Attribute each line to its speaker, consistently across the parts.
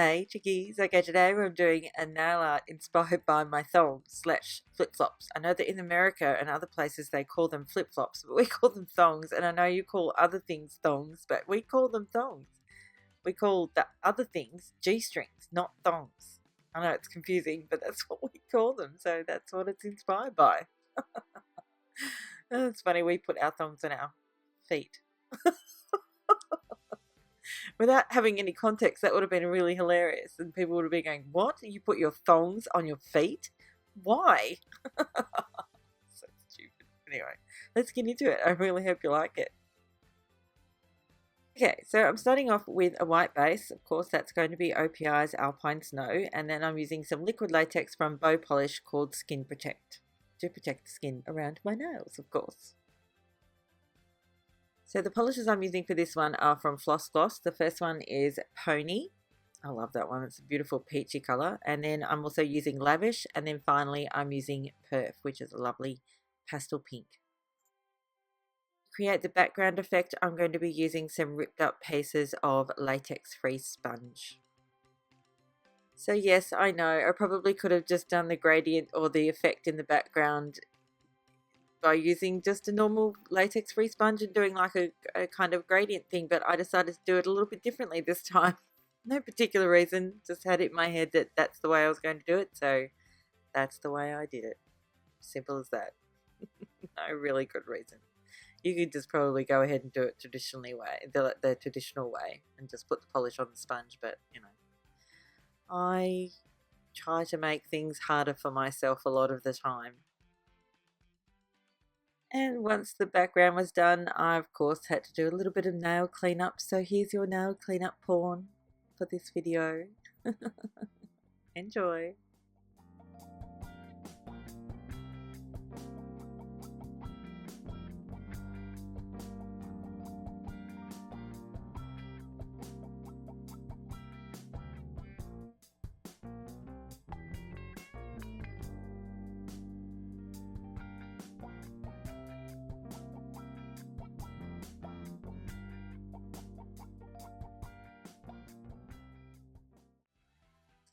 Speaker 1: Hey chickies, okay, today we're doing a nail art inspired by my thongs slash flip-flops. I know that in America and other places they call them flip-flops, but we call them thongs, and I know you call other things thongs, but we call them thongs. We call the other things G-strings, not thongs. I know it's confusing, but that's what we call them, so that's what it's inspired by. It's funny, we put our thongs on our feet. Without having any context, that would have been really hilarious. And people would have been going, "What? You put your thongs on your feet? Why?" So stupid. Anyway, let's get into it. I really hope you like it. Okay, so I'm starting off with a white base. Of course, that's going to be OPI's Alpine Snow. And then I'm using some liquid latex from Bow Polish called Skin Protect to protect the skin around my nails, of course. So the polishes I'm using for this one are from Floss Gloss. The first one is Pony. I love that one. It's a beautiful peachy color. And then I'm also using Lavish. And then finally I'm using Perf, which is a lovely pastel pink. To create the background effect, I'm going to be using some ripped up pieces of latex-free sponge. So yes, I know, I probably could have just done the gradient or the effect in the background by using just a normal latex free sponge and doing like a kind of gradient thing, but I decided to do it a little bit differently this time. No particular reason, just had it in my head that that's the way I was going to do it, so that's the way I did it. Simple as that. No really good reason. You could just probably go ahead and do it the traditional way, and just put the polish on the sponge, but you know, I try to make things harder for myself a lot of the time. And once the background was done, I of course had to do a little bit of nail cleanup. So here's your nail cleanup porn for this video. Enjoy.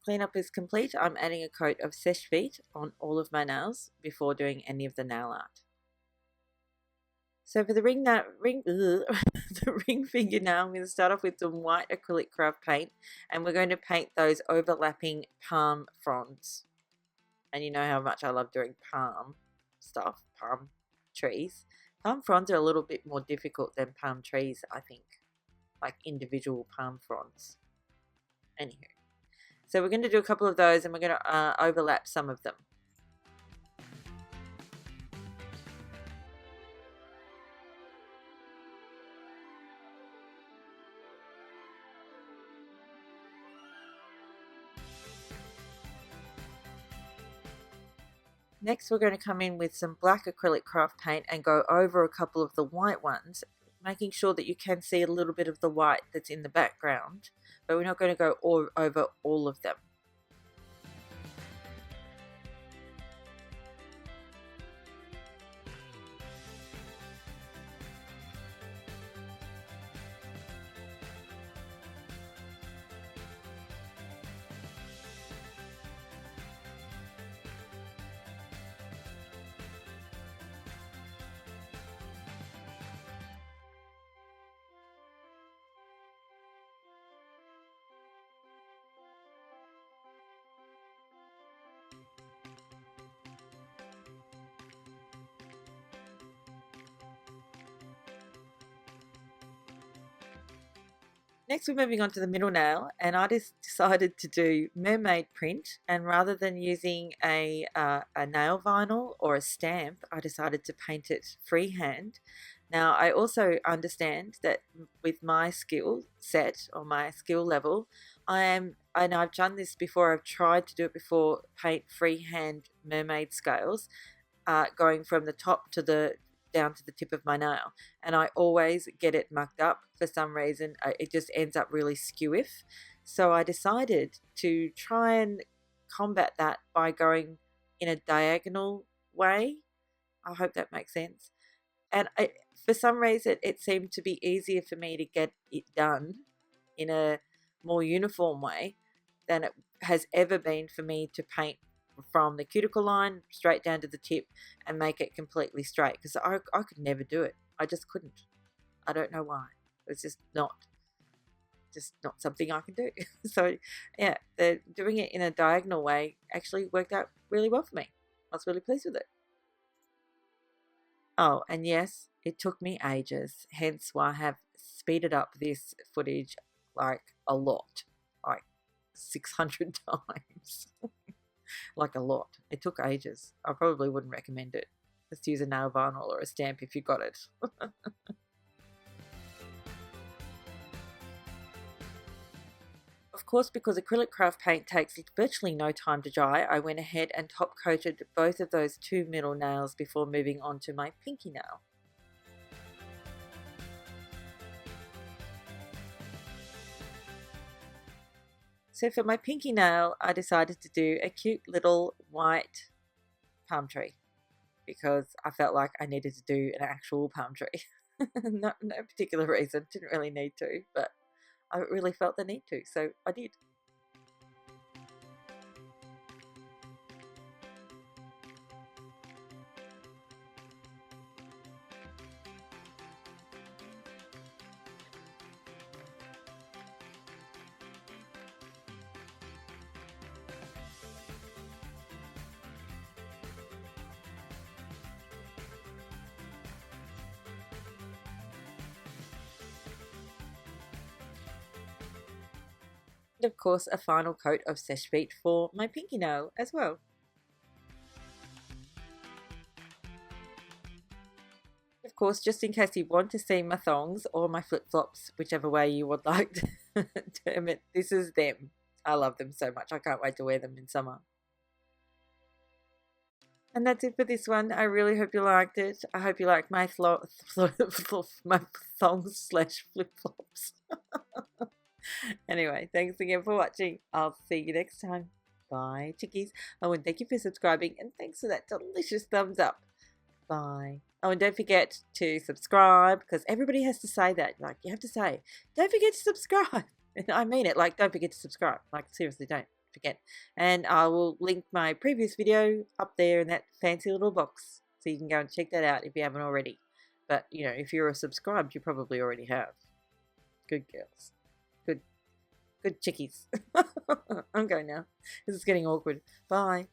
Speaker 1: Cleanup is complete. I'm adding a coat of Seche Vite on all of my nails before doing any of the nail art. So for the the ring fingernail, I'm going to start off with some white acrylic craft paint, and we're going to paint those overlapping palm fronds. And you know how much I love doing palm stuff, palm trees. Palm fronds are a little bit more difficult than palm trees, I think, like individual palm fronds. Anywho, so we're going to do a couple of those, and we're going to overlap some of them. Next, we're going to come in with some black acrylic craft paint and go over a couple of the white ones, making sure that you can see a little bit of the white that's in the background, but we're not going to go over all of them. Next, we're moving on to the middle nail, and I just decided to do mermaid print, and rather than using a nail vinyl or a stamp, I decided to paint it freehand. Now, I also understand that with my skill set or my skill level, and I've done this before, I've tried to do it before, paint freehand mermaid scales, going from the top to the down to the tip of my nail, and I always get it mucked up for some reason. It just ends up really skewiff, so I decided to try and combat that by going in a diagonal way. I hope that makes sense. And for some reason it seemed to be easier for me to get it done in a more uniform way than it has ever been for me to paint from the cuticle line straight down to the tip and make it completely straight, because I could never do it. I just couldn't. I don't know why. It's just not something I can do. So yeah, they're doing it in a diagonal way actually worked out really well for me. I was really pleased with it. Oh, and yes, it took me ages, hence why I have speeded up this footage like a lot, like 600 times. Like a lot. It took ages. I probably wouldn't recommend it. Just use a nail vinyl or a stamp if you got it. Of course, because acrylic craft paint takes virtually no time to dry, I went ahead and top coated both of those two middle nails before moving on to my pinky nail. So for my pinky nail, I decided to do a cute little white palm tree because I felt like I needed to do an actual palm tree. No particular reason, didn't really need to, but I really felt the need to, so I did. And of course, a final coat of Seche Vite for my pinky nail as well. Of course, just in case you want to see my thongs or my flip-flops, whichever way you would like to term it, this is them. I love them so much. I can't wait to wear them in summer. And that's it for this one. I really hope you liked it. I hope you liked my my thongs slash flip-flops. Anyway, thanks again for watching. I'll see you next time. Bye, chickies. Oh, and thank you for subscribing, and thanks for that delicious thumbs up. Bye. Oh, and don't forget to subscribe, because everybody has to say that. Like, you have to say, don't forget to subscribe. And I mean it. Like, don't forget to subscribe. Like, seriously, don't forget. And I will link my previous video up there in that fancy little box, so you can go and check that out if you haven't already. But, you know, if you're subscribed, you probably already have. Good girls. Good chickies. I'm going now. This is getting awkward. Bye.